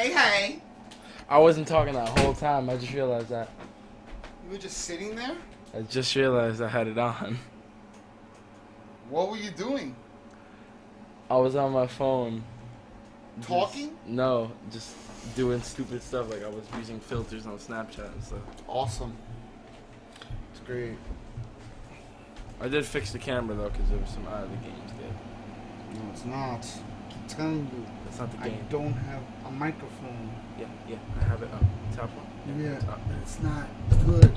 Hey, hey. I wasn't talking that whole time. I just realized that. You were just sitting there? I just realized I had it on. What were you doing? I was on my phone. Talking? No, just doing stupid stuff. Like I was using filters on Snapchat and stuff. Awesome. It's great. I did fix the camera though, because there was some out of the games there. No, it's not. I'm telling you. That's not the game. I don't have a microphone. Yeah, I have it up. Top one. Yeah, it's up. it's not good.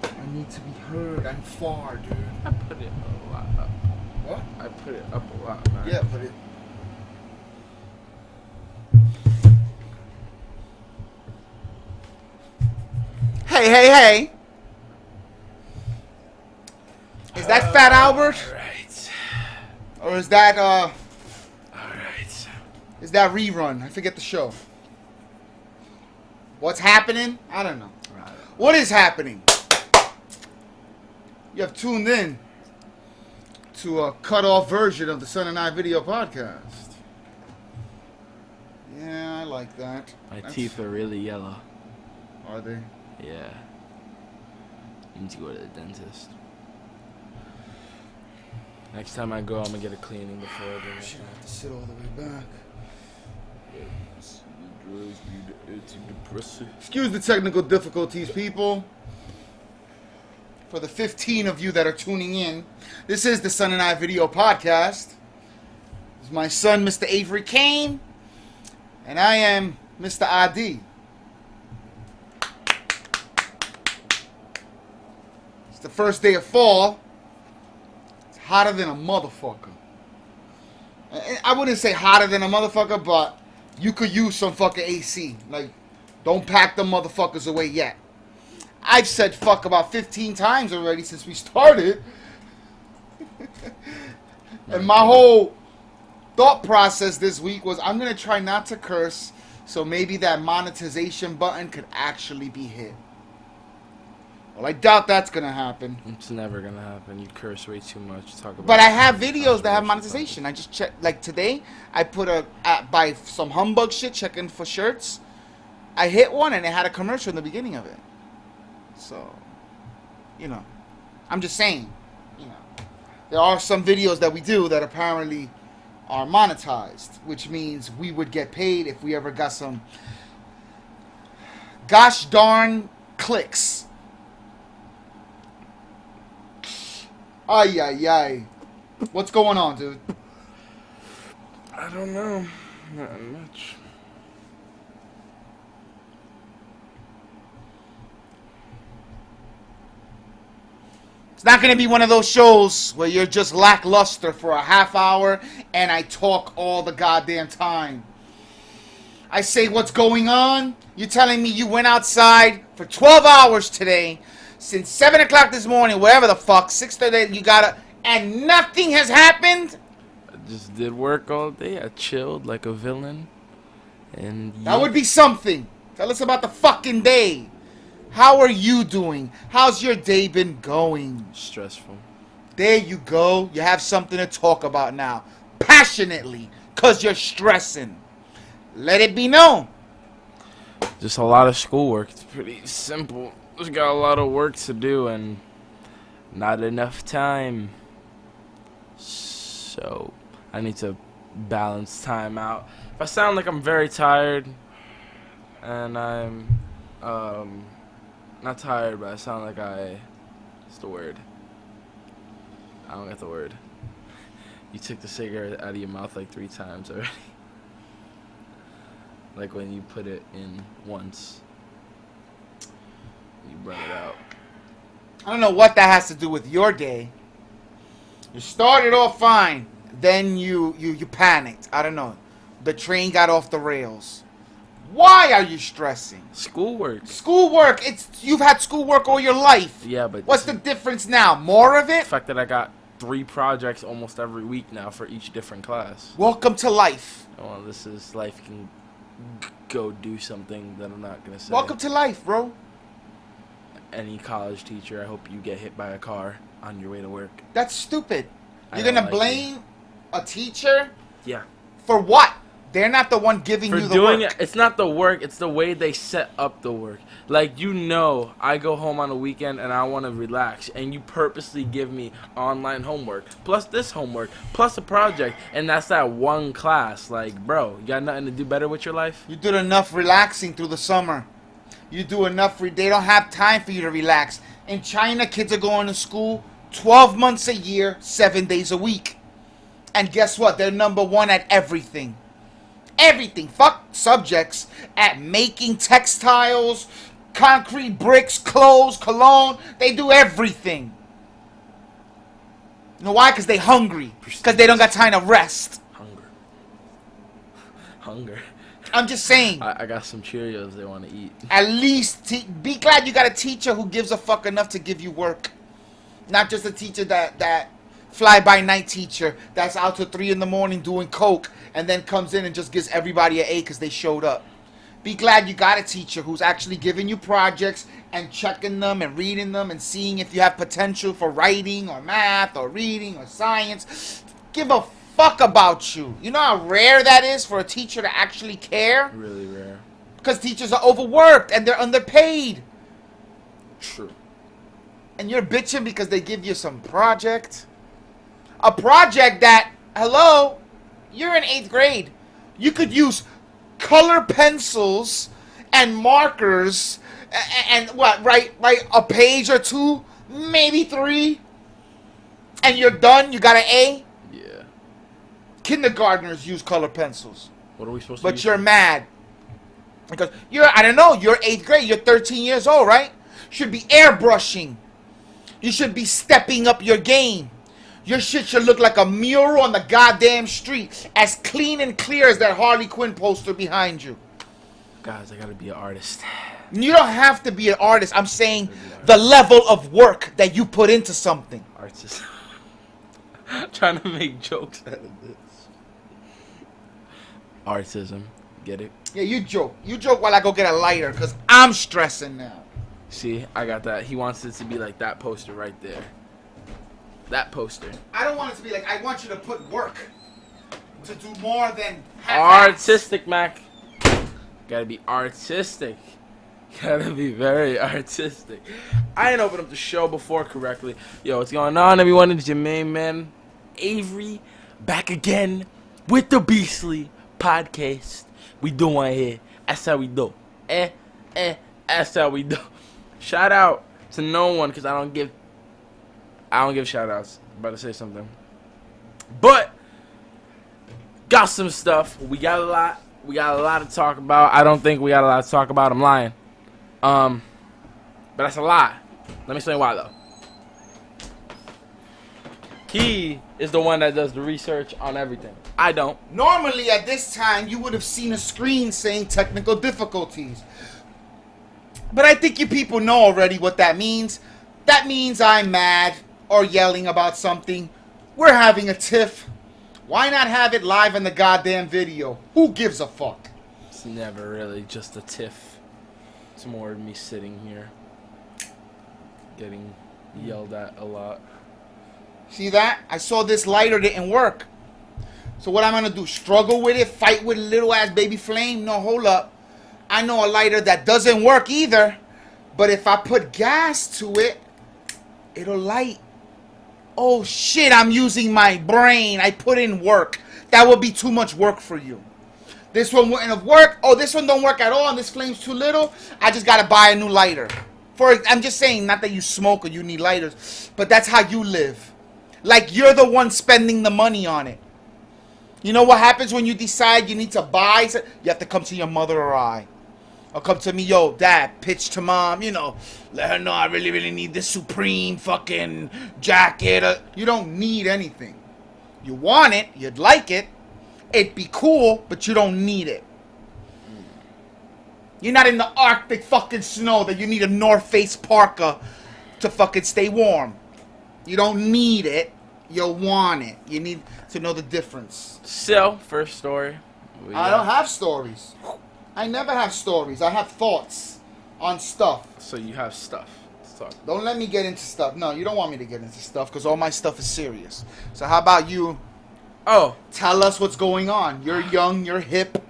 I need to be heard. I'm far, dude. I put it a lot up. What? I put it up a lot, man. Yeah, but it... Hey. Is that Fat Albert? Alright. Or is that, Alright. is that Rerun? I forget the show. What's happening? I don't know. What is happening? You have tuned in to a cut-off version of the Son and I video podcast. Yeah, I like that. My teeth are really yellow. Are they? Yeah. You need to go to the dentist. Next time I go, I'm gonna get a cleaning before I do I it. should have to sit all the way back. Excuse the technical difficulties, people. For the 15 of you that are tuning in, this is the Son and I video podcast. This is my son, Mr. Avery Kane, and I am Mr. ID. It's the first day of fall. It's hotter than a motherfucker. I wouldn't say hotter than a motherfucker, but you could use some fucking AC. Like, don't pack them motherfuckers away yet. I've said fuck about 15 times already since we started. And my whole thought process this week was I'm going to try not to curse, so maybe that monetization button could actually be hit. Well, I doubt that's going to happen. It's never gonna happen. You curse way too much. Talk about. But I have videos that have monetization. I just checked, like today, I put by some humbug shit checking for shirts. I hit one and it had a commercial in the beginning of it. So, you know, I'm just saying, you know, there are some videos that we do that apparently are monetized, which means we would get paid if we ever got some gosh darn clicks. Ay. What's going on, dude? I don't know. Not much. It's not going to be one of those shows where you're just lackluster for a half hour and I talk all the goddamn time. I say what's going on. You're telling me you went outside for 12 hours today, since 7 o'clock this morning, wherever the fuck, 6:30, you gotta, and nothing has happened? I just did work all day. I chilled like a villain. And that would be something. Tell us about the fucking day. How are you doing? How's your day been going? Stressful. There you go. You have something to talk about now. Passionately. Because you're stressing. Let it be known. Just a lot of schoolwork. It's pretty simple. Just got a lot of work to do and not enough time. So I need to balance time out. If I sound like I'm very tired, and I'm not tired, but I sound like what's the word? I don't get the word. You took the cigarette out of your mouth like 3 times already. Like when you put it in once, you bring it out. I don't know what that has to do with your day. You started off fine, then you panicked. I don't know. The train got off the rails. Why are you stressing? Schoolwork. Schoolwork. You've had schoolwork all your life. Yeah, but what's the difference now? More of it? The fact that I got 3 projects almost every week now for each different class. Welcome to life. Well, this is life. You can go do something that I'm not gonna say. Welcome to life, bro. Any college teacher, I hope you get hit by a car on your way to work. That's stupid. You're don't gonna like blame a teacher? Yeah. For what? They're not the one giving For you the doing work. it, it's not the work, it's the way they set up the work. Like, you know, I go home on a weekend and I want to relax, and you purposely give me online homework, plus this homework, plus a project, and that's that one class. Like, bro, you got nothing to do better with your life? You did enough relaxing through the summer. You do enough. They don't have time for you to relax. In China, kids are going to school 12 months a year, 7 days a week. And guess what? They're number one at everything. Everything. Fuck subjects. At making textiles, concrete bricks, clothes, cologne. They do everything. You know why? Because they hungry. Because they don't got time to rest. Hunger. I'm just saying. I got some Cheerios they want to eat. At least be glad you got a teacher who gives a fuck enough to give you work. Not just a teacher that fly-by-night teacher that's out till 3 in the morning doing coke and then comes in and just gives everybody an A because they showed up. Be glad you got a teacher who's actually giving you projects and checking them and reading them and seeing if you have potential for writing or math or reading or science. Give a fuck about you. You know how rare that is for a teacher to actually care? Really rare. Because teachers are overworked and they're underpaid. True. And you're bitching because they give you some project. A project that, hello, you're in 8th grade. You could use color pencils and markers and what, write a page or 2, maybe 3, and you're done. You got an A. Yeah. Kindergartners use color pencils. What are we supposed to But use? you're mad because you're 8th grade. You're 13 years old, right? Should be airbrushing. You should be stepping up your game. Your shit should look like a mural on the goddamn street, as clean and clear as that Harley Quinn poster behind you. Guys, I gotta be an artist. You don't have to be an artist. I'm saying the level of work that you put into something. Artist. Trying to make jokes out of this. Artism. Get it? Yeah, you joke. You joke while I go get a lighter, because I'm stressing now. See, I got that. He wants it to be like that poster right there. That poster. I don't want it to be like, I want you to put work to do more than half-ass. Artistic, Mac. Gotta be artistic. Gotta be very artistic. I didn't open up the show before correctly. Yo, what's going on, everyone? It's your main man, Avery, back again with the Beastly Podcast. We doing here. That's how we do. That's how we do. Shout out to no one, because I don't give shout outs. About to say something. But got some stuff. We got a lot to talk about. I don't think we got a lot to talk about. I'm lying. But that's a lie. Let me explain why though. He is the one that does the research on everything. I don't. Normally at this time you would have seen a screen saying technical difficulties. But I think you people know already what that means. That means I'm mad or yelling about something. We're having a tiff. Why not have it live in the goddamn video? Who gives a fuck? It's never really just a tiff. It's more me sitting here getting yelled at a lot. See that? I saw this lighter didn't work. So what I'm gonna do? Struggle with it? Fight with a little ass baby flame? No, hold up. I know a lighter that doesn't work either. But if I put gas to it, it'll light. Oh shit, I'm using my brain. I put in work. That would be too much work for you. This one wouldn't have worked. Oh, this one don't work at all and this flame's too little. I just gotta buy a new lighter. I'm just saying, not that you smoke or you need lighters, but that's how you live. Like you're the one spending the money on it. You know what happens when you decide you need to buy? You have to come to your mother or I. Or come to me, yo, dad, pitch to mom, let her know I really, really need this Supreme fucking jacket. You don't need anything. You want it, you'd like it, it'd be cool, but you don't need it. You're not in the Arctic fucking snow that you need a North Face parka to fucking stay warm. You don't need it, you want it. You need to know the difference. So, first story. I don't have stories. I never have stories. I have thoughts on stuff. So you have stuff. Let's talk. Don't let me get into stuff. No, you don't want me to get into stuff because all my stuff is serious. So how about you Oh, Tell us what's going on. You're young, you're hip.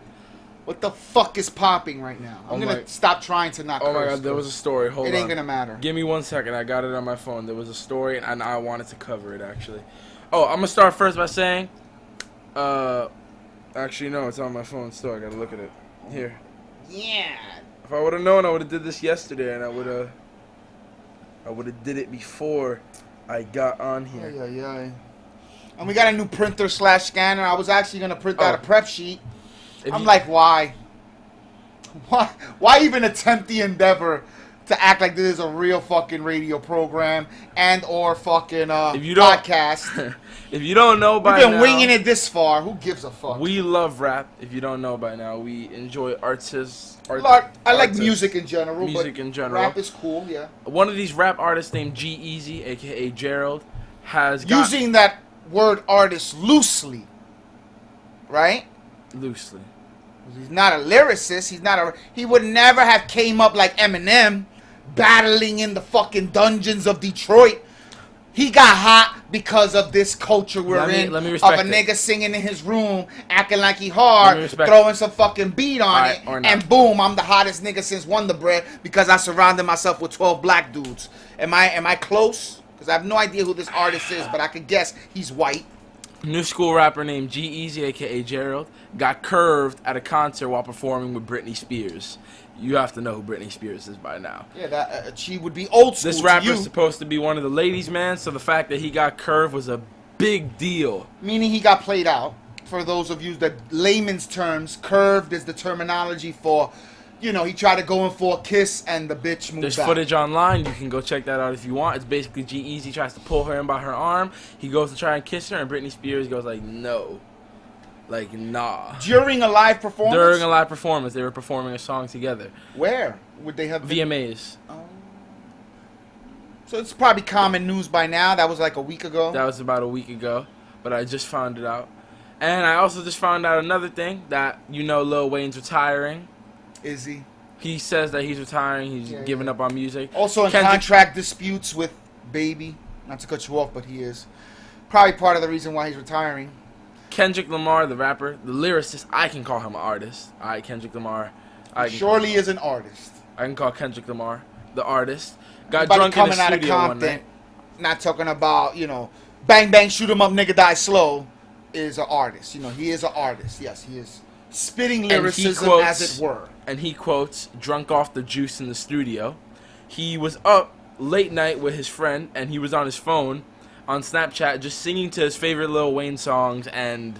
What the fuck is popping right now? I'm gonna stop trying to not curse. oh my god, there was a story. Hold on. It ain't gonna matter. Give me 1 second. I got it on my phone. There was a story, and I wanted to cover it, actually. Oh, I'm gonna start first by saying, actually, no, it's on my phone still. I gotta look at it. Here. Yeah. If I would have known, I would have did this yesterday, and I would have did it before I got on here. Yeah. And we got a new printer/scanner. I was actually gonna print out a prep sheet. I'm like, why? Why even attempt the endeavor to act like this is a real fucking radio program and or fucking podcast? If you don't know by now, we've been winging it this far. Who gives a fuck? We love rap. If you don't know by now, we enjoy artists. I like music in general. Rap is cool, yeah. One of these rap artists named G-Eazy, aka Gerald, has using that word artist loosely, right? Loosely. He's not a lyricist. He would never have came up like Eminem, battling in the fucking dungeons of Detroit. He got hot because of this culture we're in. Of a nigga singing in his room, acting like he hard, throwing some fucking beat on it, and boom, I'm the hottest nigga since Wonder Bread because I surrounded myself with 12 black dudes. Am I close? Because I have no idea who this artist is, but I could guess he's white. New school rapper named G-Eazy, aka Gerald, got curved at a concert while performing with Britney Spears. You have to know who Britney Spears is by now. Yeah, she would be old school. This rapper is supposed to be one of the ladies' man, so the fact that he got curved was a big deal. Meaning he got played out. For those of you that layman's terms, curved is the terminology for, he tried to go in for a kiss and the bitch moved There's back. footage online. You can go check that out if you want. It's basically G-Eazy tries to pull her in by her arm. He goes to try and kiss her, and Britney Spears goes like, no. Like, nah. During a live performance? During a live performance. They were performing a song together. Where? Would they have been? VMAs. Oh. So it's probably common news by now. That was like a week ago. That was about a week ago. But I just found it out. And I also just found out another thing. That, Lil Wayne's retiring. Is he? He says that he's retiring. He's giving up on music. Also in contract disputes with Baby. Not to cut you off, but he is. Probably part of the reason why he's retiring. Kendrick Lamar, the rapper, the lyricist, I can call him an artist. All right, Kendrick Lamar. Surely is an artist. I can call Kendrick Lamar the artist. Got drunk in the studio one night. Not talking about, bang, bang, shoot 'em up, nigga die slow, is an artist. He is an artist. Yes, he is spitting lyricism, as it were. And he quotes, drunk off the juice in the studio. He was up late night with his friend, and he was on his phone on Snapchat just singing to his favorite Lil Wayne songs and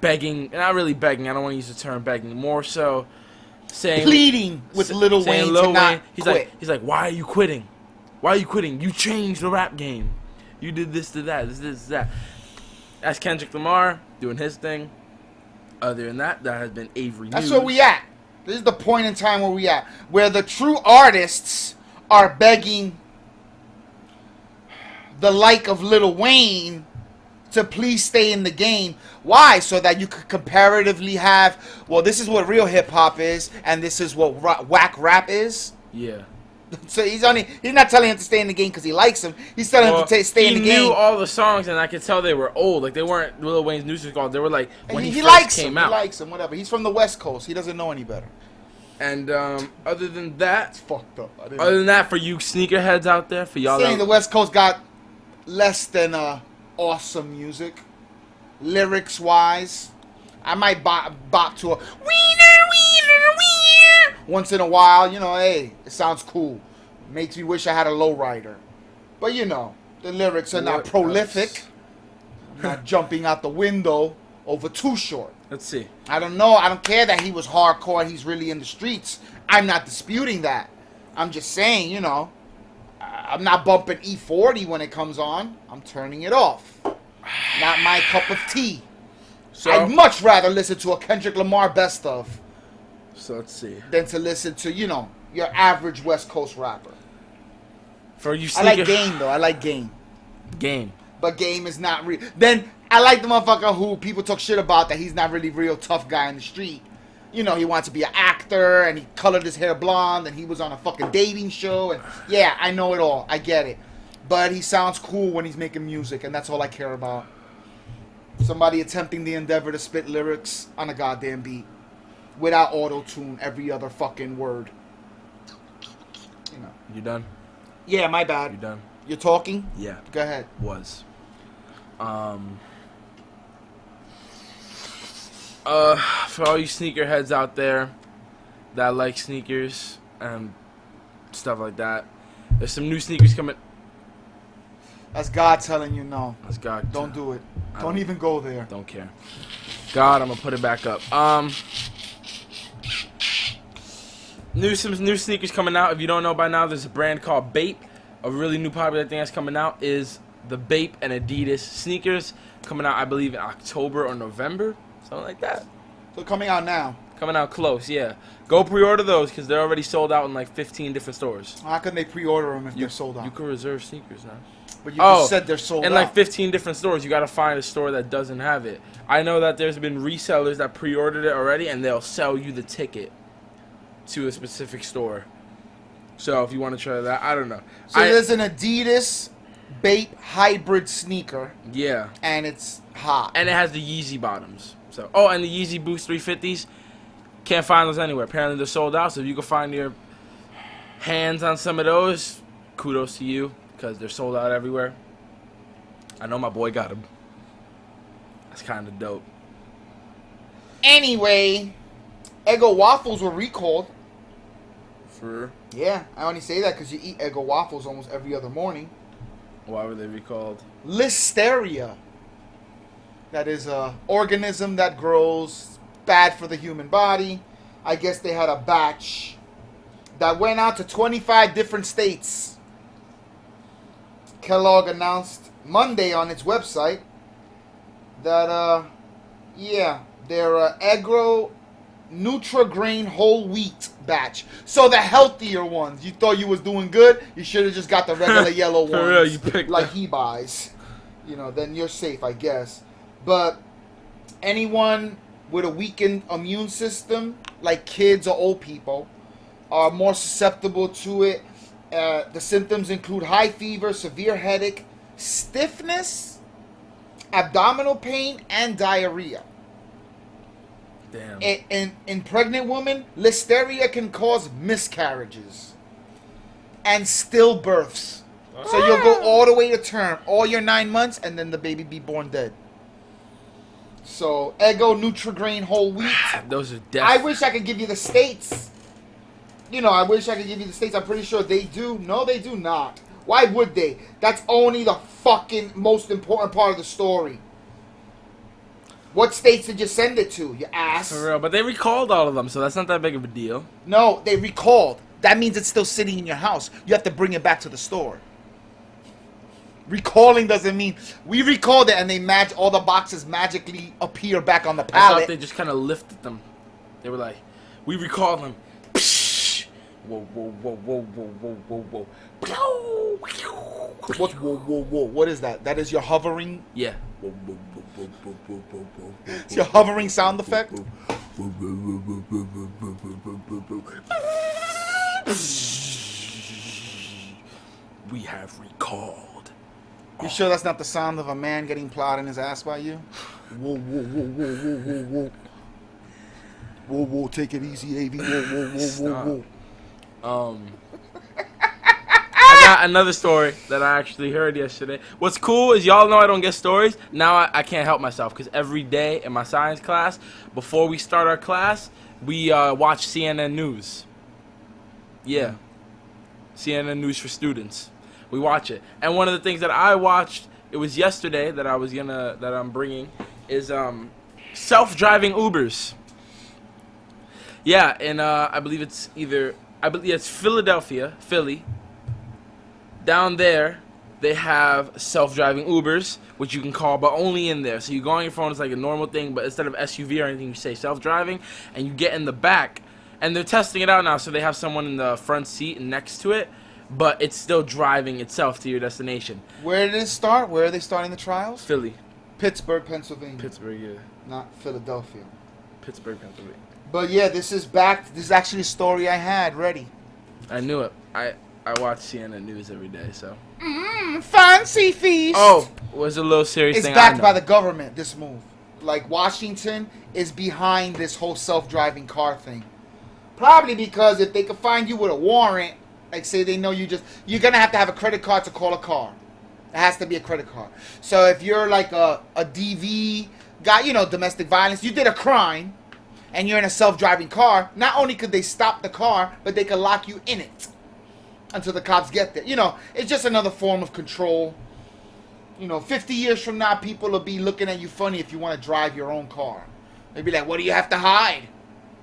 begging, not really begging, I don't want to use the term begging, more so saying, pleading with Lil Wayne to not quit. He's like, why are you quitting? Why are you quitting? You changed the rap game. You did this to that, this, that. That's Kendrick Lamar doing his thing. Other than that, that has been Avery News. That's where we at. This is the point in time where we at. Where the true artists are begging the like of Lil Wayne to please stay in the game. Why? So that you could comparatively have, well, this is what real hip-hop is, and this is what whack rap is. Yeah. So he's not telling him to stay in the game because he likes him. He's telling him to stay in the game. He knew all the songs, and I could tell they were old. Like, they weren't Lil Wayne's new songs. They were like when he first came out. He likes him, whatever. He's from the West Coast. He doesn't know any better. And other than that, it's fucked up. Other than that, for you sneakerheads out there, for y'all, saying the West Coast got less than awesome music, lyrics wise. I might bop to a wiener once in a while. Hey, it sounds cool. Makes me wish I had a lowrider. But the lyrics are not prolific. Not jumping out the window over Too Short. Let's see. I don't know. I don't care that he was hardcore and he's really in the streets. I'm not disputing that. I'm just saying, I'm not bumping E40 when it comes on. I'm turning it off. Not my cup of tea. So I'd much rather listen to a Kendrick Lamar best of. So let's see. Than to listen to, your average West Coast rapper. For you, I like Game though. I like Game. Game. But Game is not real. Then I like the motherfucker who people talk shit about that he's not really real tough guy in the street. He wants to be an actor and he colored his hair blonde and he was on a fucking dating show and yeah, I know it all. I get it. But he sounds cool when he's making music and that's all I care about. Somebody attempting the endeavor to spit lyrics on a goddamn beat without auto-tune every other fucking word. You know. You done? Yeah, my bad. You done? You're talking? Yeah. Go ahead. Was. For all you sneakerheads out there that like sneakers and stuff like that, there's some new sneakers coming. That's God telling you no. That's God. Don't do it. Don't even go there. Don't care. God, I'm gonna put it back up. Some new sneakers coming out. If you don't know by now, there's a brand called Bape. A really new popular thing that's coming out is the Bape and Adidas sneakers, coming out, I believe, in October or November, something like that. So coming out now. Coming out close, yeah. Go pre-order those because they're already sold out in like 15 different stores. How can they pre-order them if they're sold out? You can reserve sneakers now. But you just said they're sold out. In like 15 different stores. You got to find a store that doesn't have it. I know that there's been resellers that pre-ordered it already, and they'll sell you the ticket to a specific store. So if you want to try that, I don't know. So there's an Adidas Bape hybrid sneaker. Yeah. And it's hot. And it has the Yeezy bottoms. So and the Yeezy Boost 350s. Can't find those anywhere. Apparently they're sold out. So if you can find your hands on some of those, kudos to you because they're sold out everywhere. I know my boy got them. That's kind of dope. Anyway, Eggo waffles were recalled. For? Yeah, I only say that because you eat Eggo waffles almost every other morning. Why were they recalled? Listeria. That is a organism that grows bad for the human body. I guess they had a batch that went out to 25 different states. Kellogg announced Monday on its website that, their Eggo Nutrigrain whole wheat batch. So the healthier ones. You thought you was doing good, you should have just got the regular yellow ones. For real, you picked like he buys. You know, then you're safe, I guess. But anyone with a weakened immune system, like kids or old people, are more susceptible to it. The symptoms include high fever, severe headache, stiffness, abdominal pain, and diarrhea. Damn. In pregnant women, listeria can cause miscarriages and stillbirths. So you'll go all the way to term, all your 9 months, and then the baby be born dead. So Eggo Nutrigrain whole wheat. Those are I wish I could give you the states. I wish I could give you the states. I'm pretty sure they do. No, they do not. Why would they? That's only the fucking most important part of the story. What states did you send it to, you ass? For real, but they recalled all of them, so that's not that big of a deal. No, they recalled. That means it's still sitting in your house. You have to bring it back to the store. Recalling doesn't mean we recalled it and all the boxes magically appear back on the pallet. I thought they just kind of lifted them. They were like, we recalled them. Whoa, whoa, whoa, whoa, whoa, whoa, whoa, whoa. What's whoa, whoa, whoa? What is that? That is your hovering? Yeah. It's your hovering sound effect? We have recalled. You sure that's not the sound of a man getting plowed in his ass by you? Whoa, whoa, whoa, whoa, whoa, whoa, whoa. Whoa, whoa, take it easy, AV. Whoa, whoa, whoa, whoa, whoa. I got another story that I actually heard yesterday. What's cool is y'all know I don't get stories. Now I can't help myself because every day in my science class, before we start our class, we watch CNN News. Yeah. CNN News for students. We watch it. And one of the things that I watched, it was yesterday that I'm bringing, is self-driving Ubers. Yeah, and I believe it's Philly. Down there, they have self-driving Ubers, which you can call, but only in there. So you go on your phone, it's like a normal thing, but instead of SUV or anything, you say self-driving, and you get in the back. And they're testing it out now, so they have someone in the front seat next to it, but it's still driving itself to your destination. Where did it start? Where are they starting the trials? Philly. Pittsburgh, Pennsylvania. Pittsburgh, yeah. Not Philadelphia. Pittsburgh, Pennsylvania. But yeah, this is back. This is actually a story I had ready. I knew it. I watch CNN News every day, so. Fancy feast. Oh, was a little serious It's thing. backed by the government, this move. Like, Washington is behind this whole self-driving car thing. Probably because if they could find you with a warrant, like say they know you're going to have a credit card to call a car. It has to be a credit card. So if you're like a DV guy, you know, domestic violence, you did a crime, and you're in a self-driving car, not only could they stop the car, but they could lock you in it until the cops get there. You know, it's just another form of control. You know, 50 years from now, people will be looking at you funny if you want to drive your own car. They'd be like, what do you have to hide?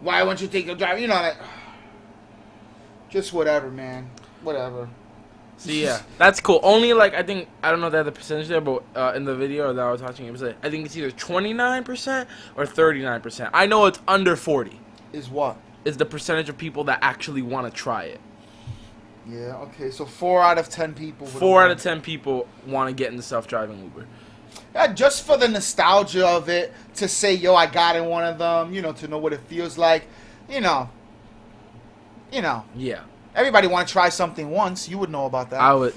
Why won't you take a drive? You know, like, just whatever, man. Whatever. So yeah, that's cool. Only like I think I don't know if they had the percentage there, but in the video that I was watching, it was like, I think it's either 29% or 39%. I know it's under 40. Is what? Is the percentage of people that actually want to try it. Yeah. Okay. So 4 out of 10 people. 4 out of 10 people want to get in the self-driving Uber. Yeah, just for the nostalgia of it, to say, yo, I got in one of them, you know, to know what it feels like, you know. Yeah. Everybody want to try something once. You would know about that. I would.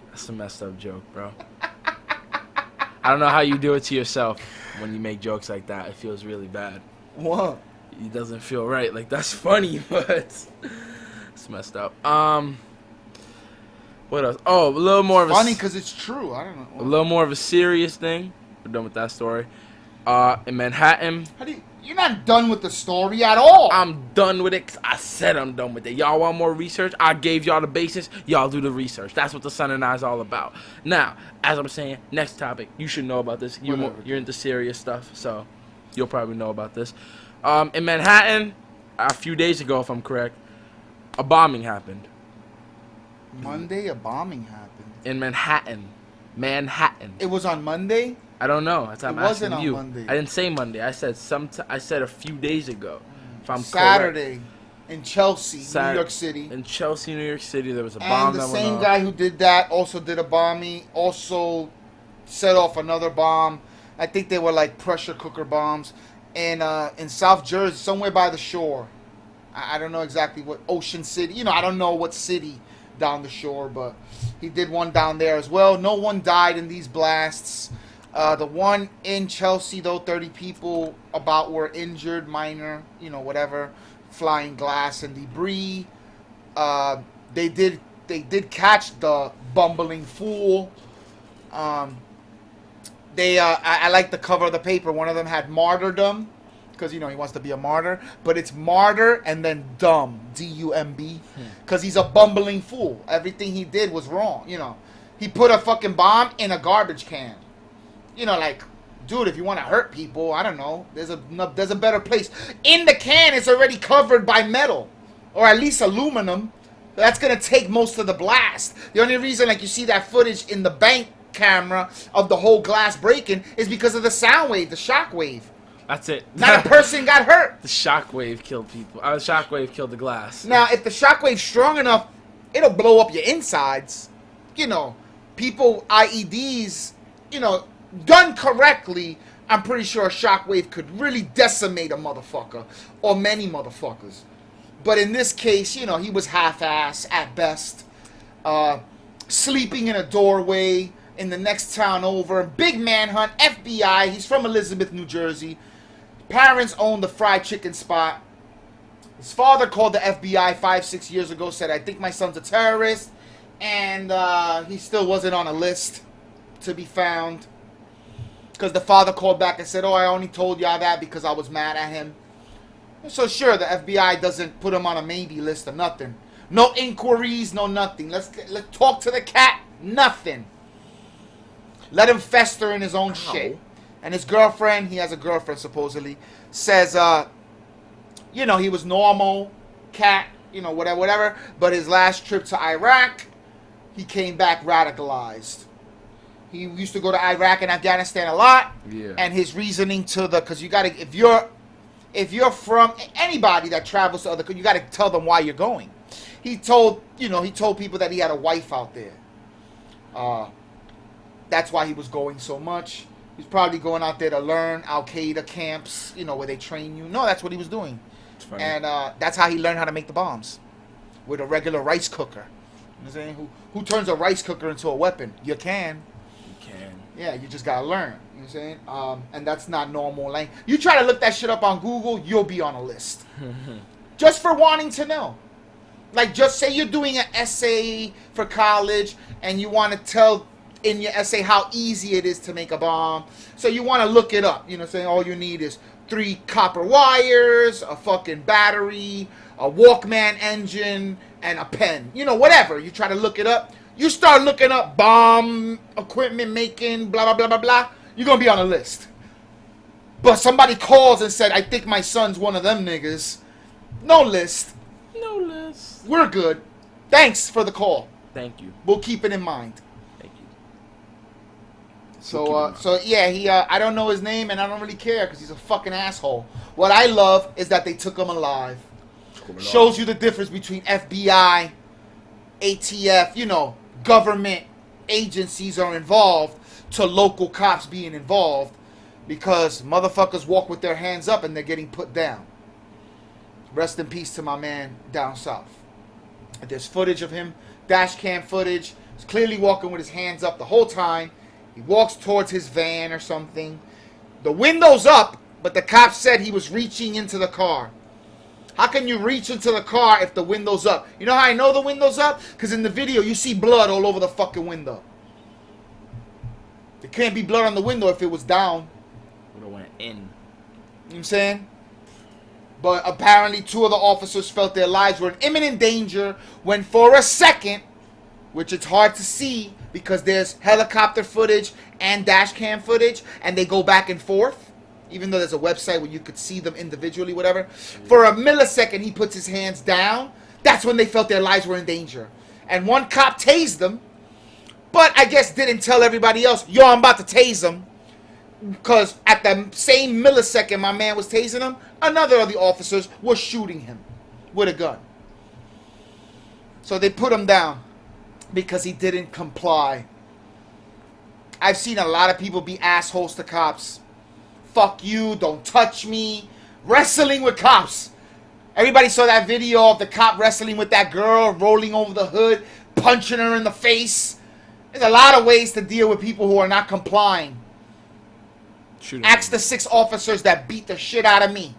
That's a messed up joke, bro. I don't know how you do it to yourself when you make jokes like that. It feels really bad. What? It doesn't feel right. Like, that's funny, but it's messed up. What else? Oh, a little more of funny because it's true. I don't know. A little more of a serious thing. We're done with that story. In Manhattan. You're not done with the story at all. I'm done with it 'cause I said I'm done with it. Y'all want more research? I gave y'all the basis. Y'all do the research. That's what the Sun and I is all about. Now, as I'm saying, next topic. You should know about this. You're into serious stuff, so you'll probably know about this. In Manhattan, a few days ago, if I'm correct, a bombing happened. Monday, a bombing happened. In Manhattan. It was on Monday? I don't know. That's what I'm asking you. It wasn't on Monday. I didn't say Monday. I said I said a few days ago. If I'm Saturday correct. In Chelsea, New York City. In Chelsea, New York City, there was a bomb. And the same guy who did that also did a bombing. Also set off another bomb. I think they were like pressure cooker bombs. And in South Jersey, somewhere by the shore. I don't know exactly what Ocean City. You know, I don't know what city down the shore, but he did one down there as well. No one died in these blasts. The one in Chelsea, though, 30 people about were injured, minor, you know, whatever, flying glass and debris. They did catch the bumbling fool. I like the cover of the paper. One of them had Martyr-Dumb, because, you know, he wants to be a martyr. But it's martyr and then dumb, D-U-M-B, because he's a bumbling fool. Everything he did was wrong, you know. He put a fucking bomb in a garbage can. You know, like, dude, if you want to hurt people, I don't know, there's a better place. In the can, it's already covered by metal, or at least aluminum. That's going to take most of the blast. The only reason, like, you see that footage in the bank camera of the whole glass breaking is because of the sound wave, the shock wave. That's it. Not a person got hurt. The shockwave killed people. The shockwave killed the glass. Now, if the shockwave's strong enough, it'll blow up your insides. You know, people, IEDs, you know, done correctly, I'm pretty sure a shockwave could really decimate a motherfucker, or many motherfuckers. But in this case, you know, he was half-ass at best. Sleeping in a doorway in the next town over. Big manhunt, FBI. He's from Elizabeth, New Jersey. Parents own the fried chicken spot. His father called the FBI 5-6 years ago, said, I think my son's a terrorist. And he still wasn't on a list to be found. Because the father called back and said, oh, I only told y'all that because I was mad at him. So sure, the FBI doesn't put him on a maybe list or nothing. No inquiries, no nothing. Let's talk to the cat. Nothing. Let him fester in his own shit. And his girlfriend, he has a girlfriend supposedly, says, you know, he was normal, cat, you know, whatever. But his last trip to Iraq, he came back radicalized. He used to go to Iraq and Afghanistan a lot. Yeah. And his reasoning because you gotta, if you're from anybody that travels to other countries, you gotta tell them why you're going. He told people that he had a wife out there. That's why he was going so much. He's probably going out there to learn Al-Qaeda camps, you know, where they train you. No, that's what he was doing. And that's how he learned how to make the bombs. with a regular rice cooker. You know what I'm saying? Who turns a rice cooker into a weapon? You can. You can. Yeah, you just gotta learn. You know what I'm saying? And that's not normal language. You try to look that shit up on Google, you'll be on a list. Just for wanting to know. Like, just say you're doing an essay for college and you want to tell in your essay how easy it is to make a bomb. So you want to look it up. You know what I'm saying? All you need is 3 copper wires, a fucking battery, a Walkman engine, and a pen. You know, whatever. You try to look it up. You start looking up bomb equipment making, blah, blah, blah, blah, blah. You're going to be on a list. But somebody calls and said, I think my son's one of them niggas. No list. No list. We're good. Thanks for the call. Thank you. We'll keep it in mind. Thank you. So yeah, he I don't know his name and I don't really care because he's a fucking asshole. What I love is that they took him alive. Shows you the difference between FBI, ATF, you know, government agencies are involved to local cops being involved because motherfuckers walk with their hands up and they're getting put down. Rest in peace to my man down south. There's footage of him, dash cam footage. He's clearly walking with his hands up the whole time. He walks towards his van or something. The window's up, but the cop said he was reaching into the car. How can you reach into the car if the window's up? You know how I know the window's up? Because in the video, you see blood all over the fucking window. There can't be blood on the window if it was down. Would have went in. You know what I'm saying? But apparently 2 of the officers felt their lives were in imminent danger when for a second, which it's hard to see because there's helicopter footage and dash cam footage and they go back and forth, even though there's a website where you could see them individually, whatever. For a millisecond, he puts his hands down. That's when they felt their lives were in danger. And one cop tased them, but I guess didn't tell everybody else, yo, I'm about to tase him. Because at the same millisecond my man was tasing him, another of the officers was shooting him with a gun. So they put him down because he didn't comply. I've seen a lot of people be assholes to cops. Fuck you, don't touch me. Wrestling with cops. Everybody saw that video of the cop wrestling with that girl, rolling over the hood, punching her in the face. There's a lot of ways to deal with people who are not complying. Ask the 6 officers that beat the shit out of me.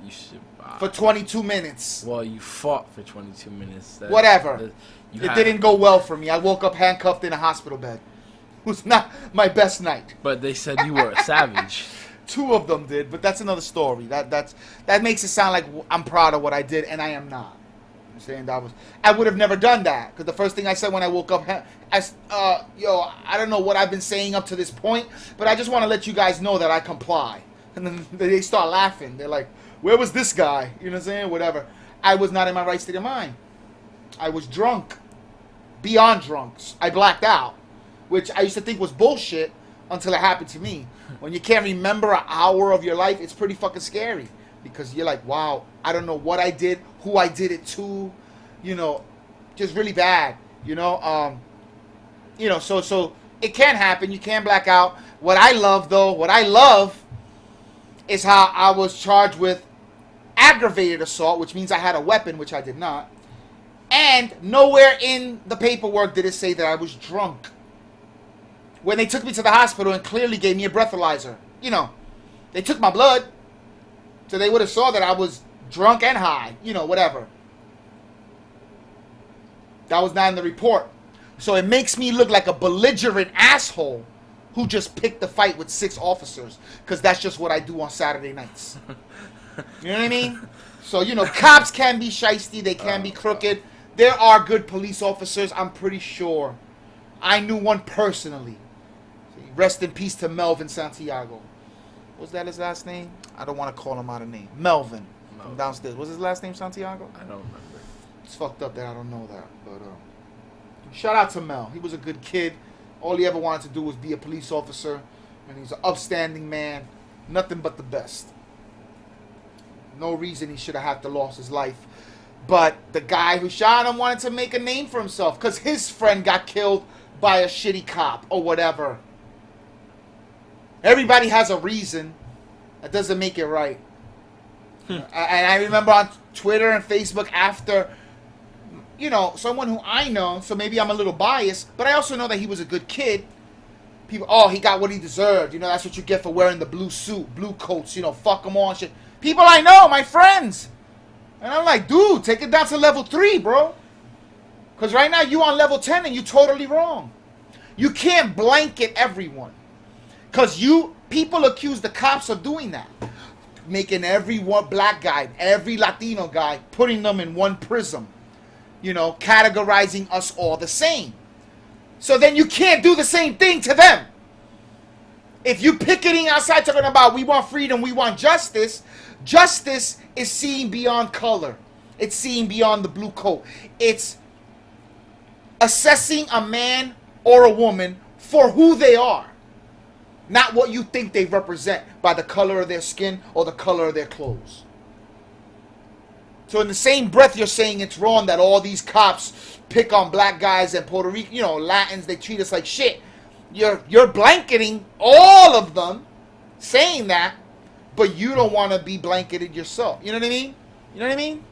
You should. For 22 minutes. Well, you fought for 22 minutes. Whatever. It didn't go well for me. I woke up handcuffed in a hospital bed. It was not my best night. But they said you were a savage. 2 of them did, but that's another story. That makes it sound like I'm proud of what I did, and I am not. I'm saying I would have never done that because the first thing I said when I woke up, I don't know what I've been saying up to this point, but I just want to let you guys know that I comply. And then they start laughing. They're like, "Where was this guy?" You know what I'm saying? Whatever. I was not in my right state of mind. I was drunk, beyond drunks. I blacked out, which I used to think was bullshit until it happened to me. When you can't remember an hour of your life, it's pretty fucking scary. Because you're like, wow, I don't know what I did, who I did it to, you know, just really bad, you know. So it can happen. You can black out. What I love is how I was charged with aggravated assault, which means I had a weapon, which I did not. And nowhere in the paperwork did it say that I was drunk. When they took me to the hospital and clearly gave me a breathalyzer, you know, they took my blood. So they would have saw that I was drunk and high. You know, whatever. That was not in the report. So it makes me look like a belligerent asshole who just picked the fight with 6 officers. Because that's just what I do on Saturday nights. You know what I mean? So, you know, cops can be shiesty. They can be crooked. There are good police officers, I'm pretty sure. I knew one personally. Rest in peace to Melvin Santiago. Was that his last name? I don't want to call him out of name. Melvin. From downstairs. Was his last name Santiago? I don't remember. It's fucked up that I don't know that. But shout out to Mel. He was a good kid. All he ever wanted to do was be a police officer. And he's an upstanding man. Nothing but the best. No reason he should have had to lost his life. But the guy who shot him wanted to make a name for himself. Because his friend got killed by a shitty cop or whatever. Everybody has a reason. That doesn't make it right. And I remember on Twitter and Facebook after someone who I know, so maybe I'm a little biased, but I also know that he was a good kid. People, oh, he got what he deserved. That's what you get for wearing the blue suit, blue coats, fuck them all and shit. People I know, my friends. And I'm like, dude, take it down to level 3, bro. Because right now you on level 10 and you're totally wrong. You can't blanket everyone. Because people accuse the cops of doing that. Making every one black guy, every Latino guy, putting them in one prism. Categorizing us all the same. So then you can't do the same thing to them. If you picketing outside talking about we want freedom, we want justice, justice is seeing beyond color. It's seeing beyond the blue coat. It's assessing a man or a woman for who they are. Not what you think they represent by the color of their skin or the color of their clothes. So in the same breath, you're saying it's wrong that all these cops pick on black guys and Puerto Rican, Latins, they treat us like shit. You're blanketing all of them, saying that, but you don't want to be blanketed yourself. You know what I mean?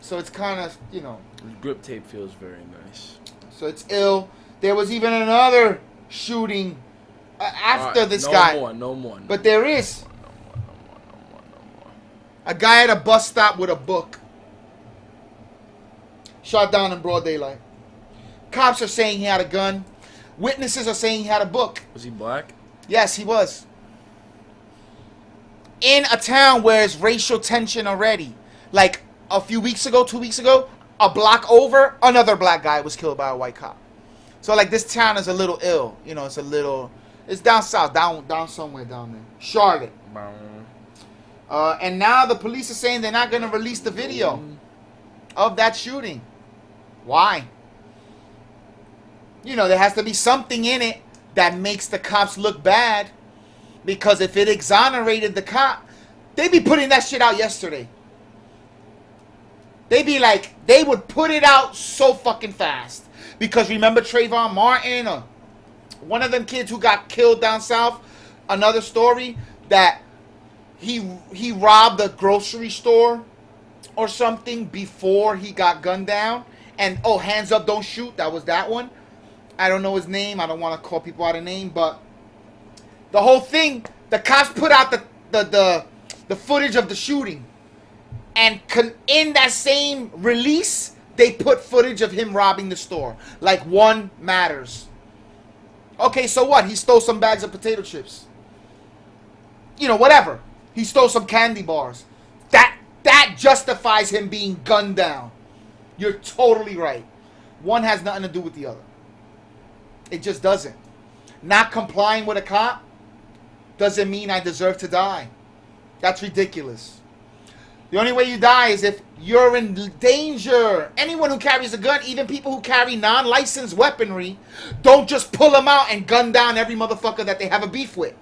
So it's kind of, Grip tape feels very nice. So it's ill. There was even another shooting after this guy. No more. But there is. A guy at a bus stop with a book. Shot down in broad daylight. Cops are saying he had a gun. Witnesses are saying he had a book. Was he black? Yes, he was. In a town where there's racial tension already. Like a few weeks ago, 2 weeks ago, a block over, another black guy was killed by a white cop. So like this town is a little ill. It's down south, down somewhere down there. Charlotte. And now the police are saying they're not going to release the video of that shooting. Why? There has to be something in it that makes the cops look bad. Because if it exonerated the cop, they'd be putting that shit out yesterday. They would put it out so fucking fast. Because remember Trayvon Martin, or one of them kids who got killed down south? Another story that he robbed a grocery store or something before he got gunned down. And, hands up, don't shoot. That was that one. I don't know his name. I don't want to call people out of name. But the whole thing, the cops put out the footage of the shooting. And in that same release, they put footage of him robbing the store. Like one matters. Okay, so what? He stole some bags of potato chips. Whatever. He stole some candy bars. That justifies him being gunned down. You're totally right. One has nothing to do with the other. It just doesn't. Not complying with a cop doesn't mean I deserve to die. That's ridiculous. The only way you die is if you're in danger. Anyone who carries a gun, even people who carry non-licensed weaponry, don't just pull them out and gun down every motherfucker that they have a beef with.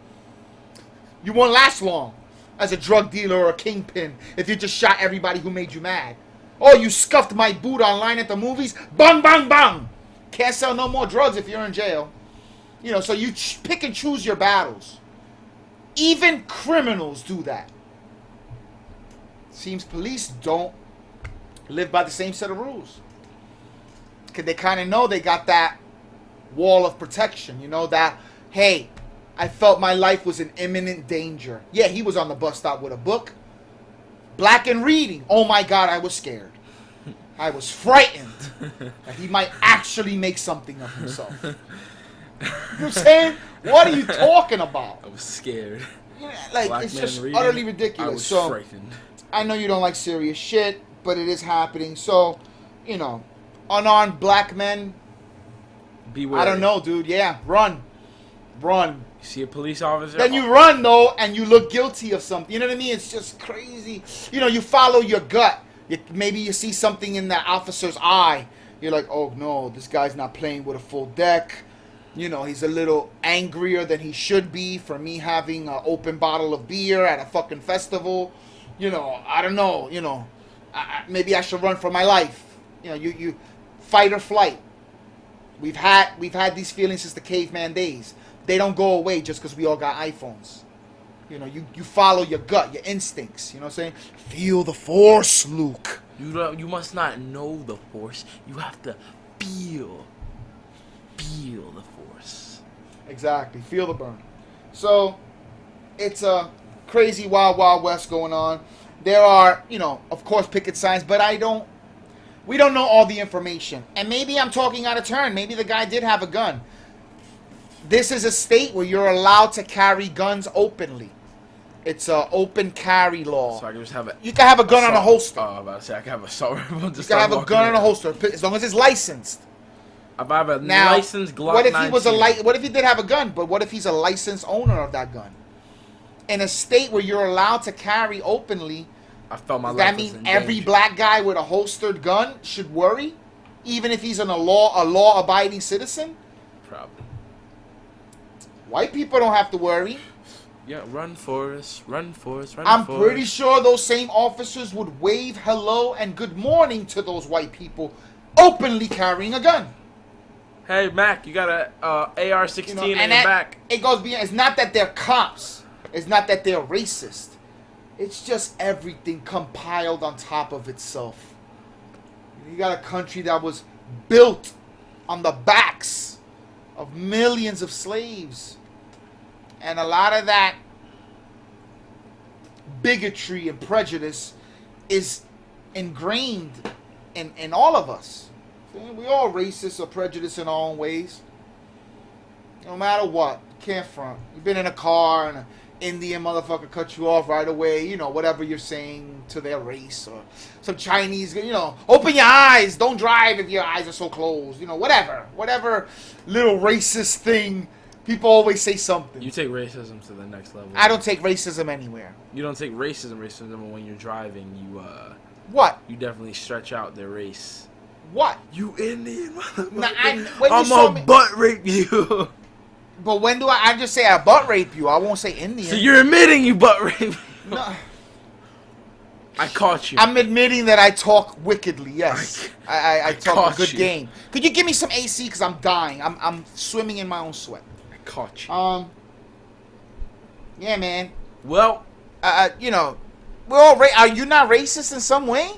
You won't last long as a drug dealer or a kingpin if you just shot everybody who made you mad. Oh, you scuffed my boot online at the movies? Bang, bang, bang. Can't sell no more drugs if you're in jail. So you pick and choose your battles. Even criminals do that. Seems police don't live by the same set of rules. Because they kind of know they got that wall of protection. That, hey, I felt my life was in imminent danger. Yeah, he was on the bus stop with a book. Black and reading. Oh my God, I was scared. I was frightened that he might actually make something of himself. You know what I'm saying? What are you talking about? I was scared. It's just reading, utterly ridiculous. I was frightened. I know you don't like serious shit, but it is happening. So, unarmed black men. Beware. I don't know, dude. Yeah, run. You see a police officer? Then you run, though, and you look guilty of something. You know what I mean? It's just crazy. You follow your gut. Maybe you see something in that officer's eye. You're like, oh, no, this guy's not playing with a full deck. He's a little angrier than he should be for me having an open bottle of beer at a fucking festival. I don't know. Maybe I should run for my life. You fight or flight. We've had these feelings since the caveman days. They don't go away just because we all got iPhones. You follow your gut, your instincts. You know what I'm saying? Feel the force, Luke. You must not know the force. You have to feel the force. Exactly. Feel the burn. So, it's a crazy wild, wild west going on. There are, of course, picket signs, but we don't know all the information. And maybe I'm talking out of turn. Maybe the guy did have a gun. This is a state where you're allowed to carry guns openly. It's an open carry law. So I can just have you can have a gun on a holster. Oh, I was about to say I can have a assault rifle. You can have a gun on a holster as long as it's licensed. If I have a Now, licensed Glock what if he was 19? What if he did have a gun? But what if he's a licensed owner of that gun? In a state where you're allowed to carry openly, I felt my does life that was mean in every danger. black guy with a holstered gun should worry, even if he's a law-abiding citizen? Probably. White people don't have to worry. Yeah, run Forrest, run Forrest, run I'm Forrest. pretty sure those same officers would wave hello and good morning to those white people openly carrying a gun. Hey, Mac, you got a AR-16 in your back. It goes beyond. It's not that they're cops. It's not that they're racist. It's just everything compiled on top of itself. You got a country that was built on the backs of millions of slaves. And a lot of that bigotry and prejudice is ingrained in all of us. We all racist or prejudiced in our own ways. No matter what. Can't front. You've been in a car and an Indian motherfucker cut you off right away. Whatever you're saying to their race. Or some Chinese, open your eyes. Don't drive if your eyes are so closed. Whatever. Whatever little racist thing. People always say something. You take racism to the next level. I don't take racism anywhere. You don't take racism when you're driving. What? You definitely stretch out their race. What? You Indian motherfucker. Nah, I'm gonna butt rape you. But when do I just say I butt rape you? I won't say Indian. So you're admitting you butt rape me. No. I caught you. I'm admitting that I talk wickedly, yes. I talk a good you. game. Could you give me some AC? Because I'm dying. I'm swimming in my own sweat. I caught you. Yeah, man. Well, we're all are you not racist in some way?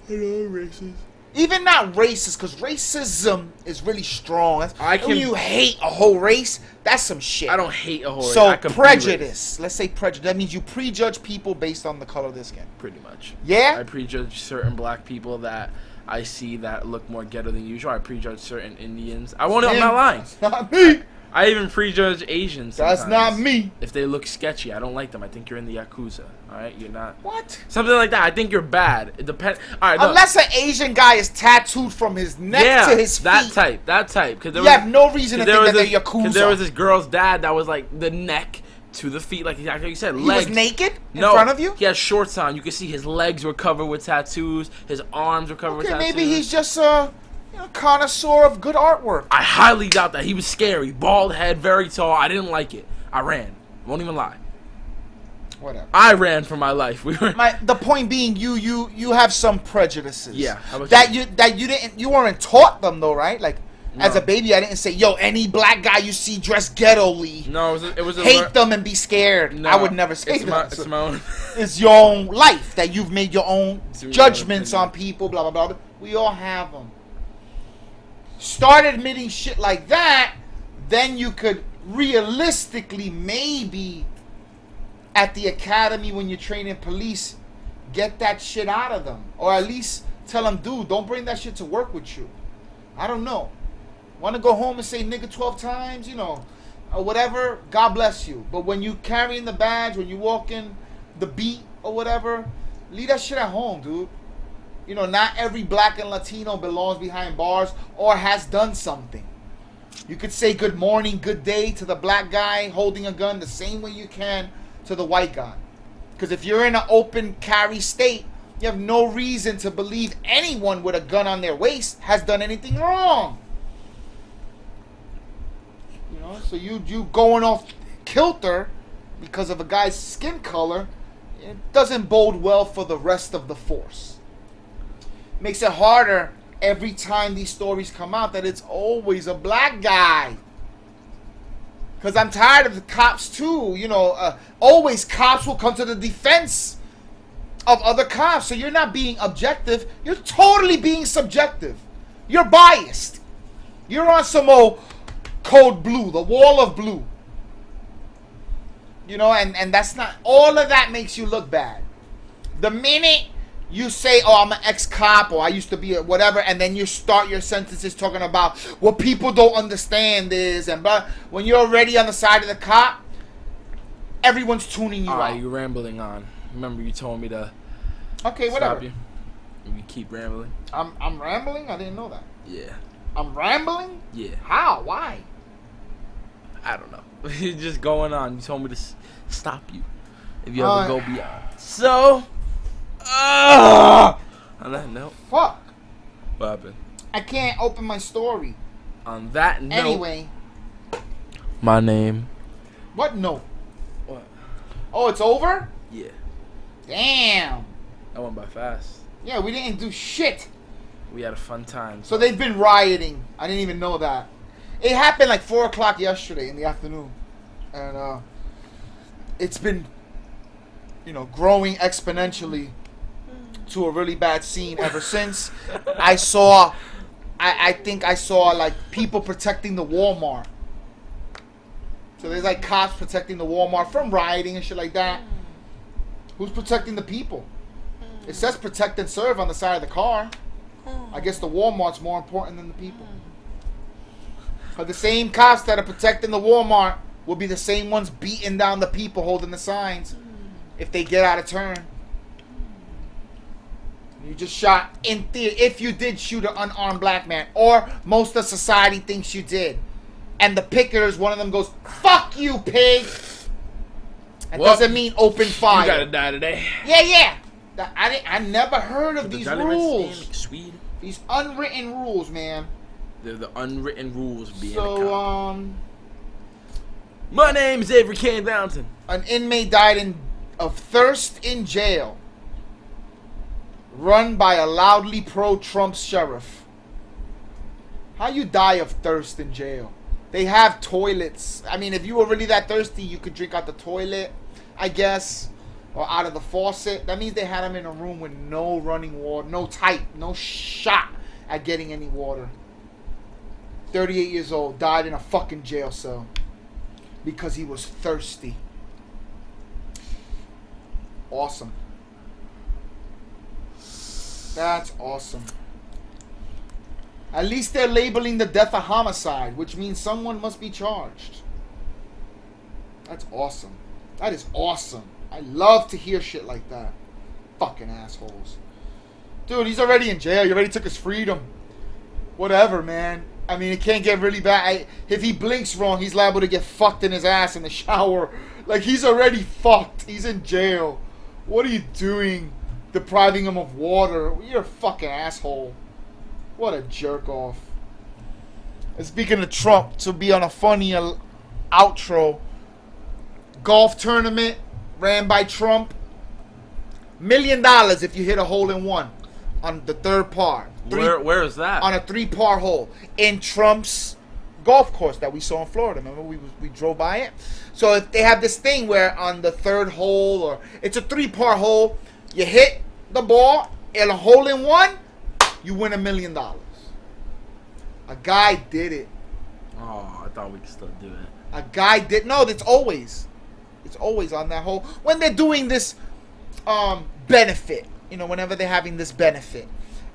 hello, racist. Even not racist, because racism is really strong. I can- When you hate a whole race, that's some shit. I don't hate a whole race. So I can be prejudice. Let's say prejudice. That means you prejudge people based on the color of their skin. racist, pretty much. Yeah? I prejudge certain black people that I see that look more ghetto than usual. I prejudge certain Indians. I'm not lying. That's not me. I even prejudge Asians sometimes. That's not me. If they look sketchy, I don't like them. I think you're in the Yakuza. All right? You're not. What? Something like that. I think you're bad. It depends. All right, no. Unless an Asian guy is tattooed from his neck to his feet. that type. Cause You have no reason to think that they're Yakuza. Because there was this girl's dad that was like the neck to the feet, like you said, He legs. was naked in front of you? He had shorts on. You could see his legs were covered with tattoos. His arms were covered with tattoos. Maybe he's just a connoisseur of good artwork. I highly doubt that. He was scary. Bald head, very tall. I didn't like it. I ran. Won't even lie. Whatever. I ran for my life. The point being, you have some prejudices. Yeah. How about That you weren't taught them though, right? Like as No. a baby, I didn't say, "Yo, any black guy you see dressed ghetto-ly, No, it was a hate them and be scared." No, I would never say it's that. it's my own. It's your own life that you've made your own your judgments own on people. Blah blah blah. We all have them. Start admitting shit like that, then you could realistically maybe at the academy when you're training police get that shit out of them, or at least tell them, dude, don't bring that shit to work with you. I don't know. Want to go home and say nigga 12 times, or whatever, God bless you. But when you carrying the badge, when you walking the beat or whatever, leave that shit at home, dude. Not every black and Latino belongs behind bars or has done something. You could say good morning, good day to the black guy holding a gun the same way you can to the white guy. Because if you're in an open carry state, you have no reason to believe anyone with a gun on their waist has done anything wrong. So you going off kilter because of a guy's skin color, it doesn't bode well for the rest of the force. Makes it harder every time these stories come out that it's always a black guy. Because I'm tired of the cops too. Always cops will come to the defense of other cops. So you're not being objective. You're totally being subjective. You're biased. You're on some old code blue, the wall of blue. You know, and that's not, all of that makes you look bad. The minute you say, oh, I'm an ex-cop, or I used to be a whatever, and then you start your sentences talking about what people don't understand is, and blah, when you're already on the side of the cop, everyone's tuning you out. You're rambling on. Remember you told me to okay, whatever. Stop you. You keep rambling. I'm rambling? I didn't know that. Yeah. I'm rambling? Yeah. How? Why? I don't know. You're just going on. You told me to stop you if you ever go beyond. So, on that note. Fuck. What happened? I can't open my story. On that note. Anyway. My name. What note? What? Oh, it's over? Yeah. Damn. That went by fast. Yeah, we didn't do shit. We had a fun time. So they've been rioting. I didn't even know that. It happened like 4 o'clock yesterday in the afternoon. And it's been, you know, growing exponentially to a really bad scene ever since. I think I saw like people protecting the Walmart. So there's like cops protecting the Walmart from rioting and shit like that. Who's protecting the people? It says protect and serve on the side of the car. I guess the Walmart's more important than the people. But the same cops that are protecting the Walmart will be the same ones beating down the people holding the signs if they get out of turn. You just shot, in theory, if you did shoot an unarmed black man, or most of society thinks you did, and the picketers, one of them goes, "Fuck you, pig!" That doesn't mean open fire. You gotta die today. Yeah. I never heard of these rules. Swede. These unwritten rules, man. They're the unwritten rules being a So, cop. My name's Avery Kane Valentine. An inmate died of thirst in jail, run by a loudly pro-Trump sheriff. How you die of thirst in jail? They have toilets. I mean, if you were really that thirsty, you could drink out the toilet, I guess, or out of the faucet. That means they had him in a room with no running water, no shot at getting any water. 38 years old, died in a fucking jail cell because he was thirsty. Awesome. That's awesome. At least they're labeling the death a homicide, which means someone must be charged. That's awesome. That is awesome. I love to hear shit like that. Fucking assholes. Dude, he's already in jail. You already took his freedom. Whatever, man. I mean, it can't get really bad. If he blinks wrong, he's liable to get fucked in his ass in the shower. Like, he's already fucked. He's in jail. What are you doing? Depriving him of water. You're a fucking asshole. What a jerk off. And speaking of Trump, to be on a funny outro, golf tournament ran by Trump. $1 million if you hit a hole in one on the third par. Where is that? On a 3-par hole in Trump's golf course that we saw in Florida. Remember, we drove by it. So if they have this thing where on the third hole, or it's a 3-par hole, you hit the ball in a hole in one, you win $1 million. A guy did it. Oh, I thought we could still do it. A guy did. No, it's always on that hole when they're doing this benefit. You know, whenever they're having this benefit.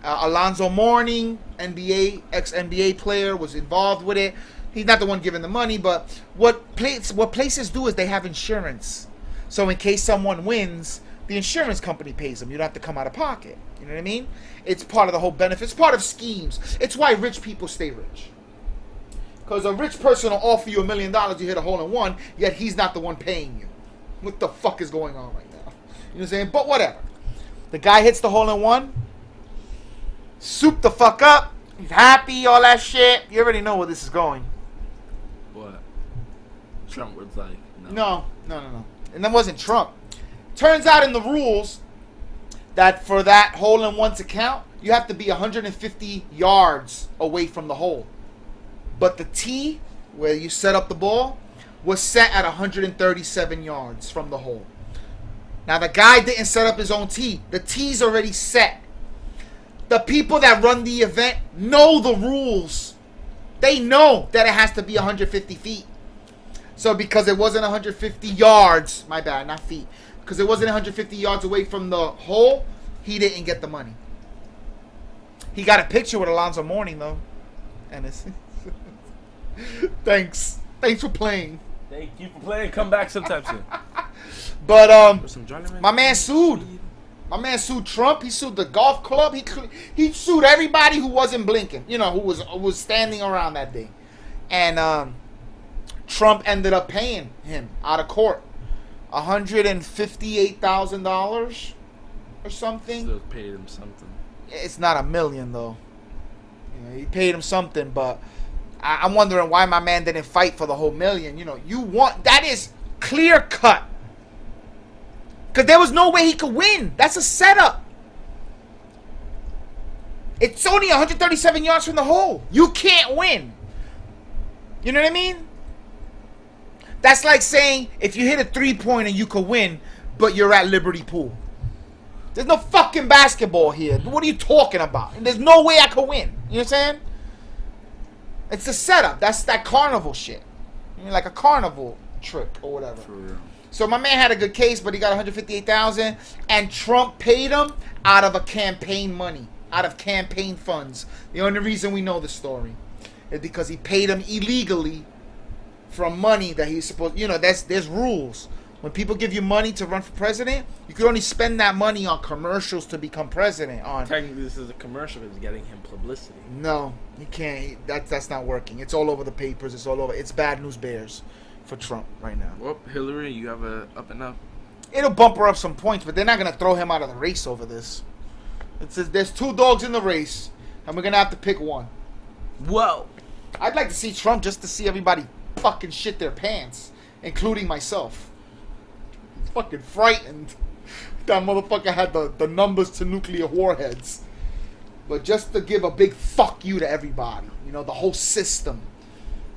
Alonzo Mourning, ex-NBA player, was involved with it. He's not the one giving the money, but what places do is they have insurance. So in case someone wins, the insurance company pays them. You don't have to come out of pocket. You know what I mean? It's part of the whole benefit. It's part of schemes. It's why rich people stay rich. Because a rich person will offer you $1 million, you hit a hole in one, yet he's not the one paying you. What the fuck is going on right now? You know what I'm saying? But whatever. The guy hits the hole in one. Soup the fuck up. He's happy, all that shit. You already know where this is going. What? Trump was like, No. And that wasn't Trump. Turns out in the rules that for that hole in one to count, you have to be 150 yards away from the hole. But the tee, where you set up the ball, was set at 137 yards from the hole. Now, the guy didn't set up his own tee. The tee's already set. The people that run the event know the rules. They know that it has to be 150 feet. So because it wasn't 150 yards, my bad, not feet. Because it wasn't 150 yards away from the hole, he didn't get the money. He got a picture with Alonzo Mourning, though. And it's... Thanks for playing. Thank you for playing. Come back sometime soon. But my man sued. My man sued Trump. He sued the golf club. He sued everybody who wasn't blinking. You know, who was standing around that day. And Trump ended up paying him out of court $158,000 or something. Still paid him something. It's not $1 million though. You know, he paid him something, but I'm wondering why my man didn't fight for the whole $1 million. You know, that is clear cut. Because there was no way he could win. That's a setup. It's only 137 yards from the hole. You can't win. You know what I mean? That's like saying if you hit a three-pointer, you could win, but you're at Liberty Pool. There's no fucking basketball here. What are you talking about? And there's no way I could win. You know what I'm saying? It's a setup. That's that carnival shit. You mean, like a carnival trick or whatever. For real. So my man had a good case, but he got $158,000, and Trump paid him out of a campaign money, out of campaign funds. The only reason we know the story is because he paid him illegally from money that he's supposed. You know, there's rules. When people give you money to run for president, you can only spend that money on commercials to become president. Technically, this is a commercial that's getting him publicity. No, you can't. That's not working. It's all over the papers. It's all over. It's bad news bears for Trump right now. Well, Hillary, you have a up and up. It'll bump her up some points, but they're not gonna throw him out of the race over this. It says there's 2 dogs in the race, and we're gonna have to pick one. Whoa! I'd like to see Trump just to see everybody fucking shit their pants, including myself. He's fucking frightened. That motherfucker had the numbers to nuclear warheads. But just to give a big fuck you to everybody, you know, the whole system.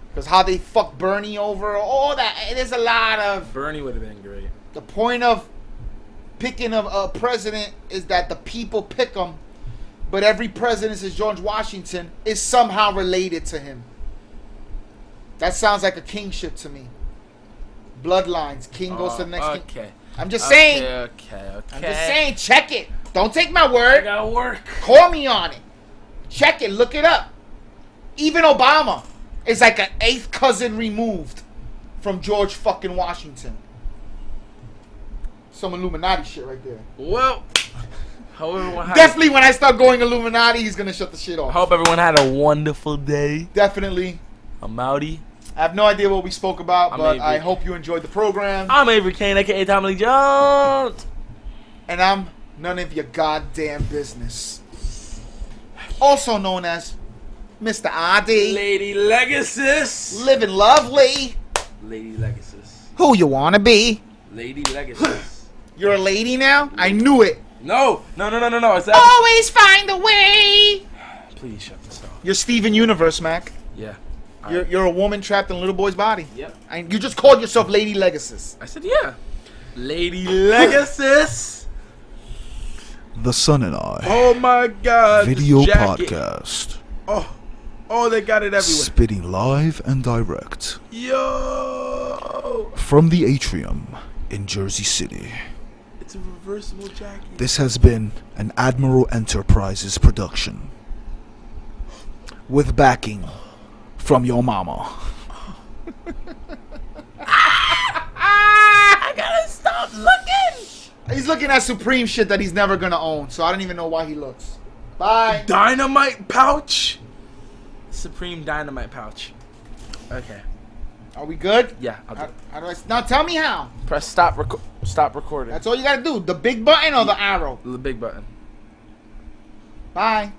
Because how they fuck Bernie over, all that. There's a lot of... Bernie would have been great. The point of picking a president is that the people pick him, but every president since George Washington is somehow related to him. That sounds like a kingship to me. Bloodlines. King goes to the next king. Okay. I'm just saying. Okay. I'm just saying. Check it. Don't take my word. I gotta work. Call me on it. Check it. Look it up. Even Obama is like an 8th cousin removed from George fucking Washington. Some Illuminati shit right there. Well, hope everyone had Definitely when I start going Illuminati, he's going to shut the shit off. hope everyone had a wonderful day. Definitely. I'm Outie. I have no idea what we spoke about, I'm but Avery. I hope you enjoyed the program. I'm Avery Kane, a.k.a. Tommy Lee Jones. And I'm none of your goddamn business. Also known as Mr. ID. Lady Legacies. Living lovely. Lady Legacies. Who you want to be? Lady Legacies. You're a lady now? I knew it. No. It's that. Always find a way. Please shut this off. You're Steven Universe, Mac. Yeah. You're a woman trapped in a little boy's body. Yep. And you just called yourself Lady Legacies. I said yeah. Lady Legacies. The Son and I Oh my God. this video jacket. podcast, Oh, they got it everywhere. spitting live and direct Yo. from the atrium in Jersey City. It's a reversible jacket. This has been an Admiral Enterprises production with backing from your mama. I gotta stop looking. He's looking at Supreme shit that he's never gonna own, so I don't even know why he looks. Bye. Dynamite pouch. Supreme dynamite pouch. Okay. Are we good? Yeah. I'll do it. How do I? Now tell me how. Press stop. Stop recording. That's all you gotta do. The big button or the arrow? The big button. Bye.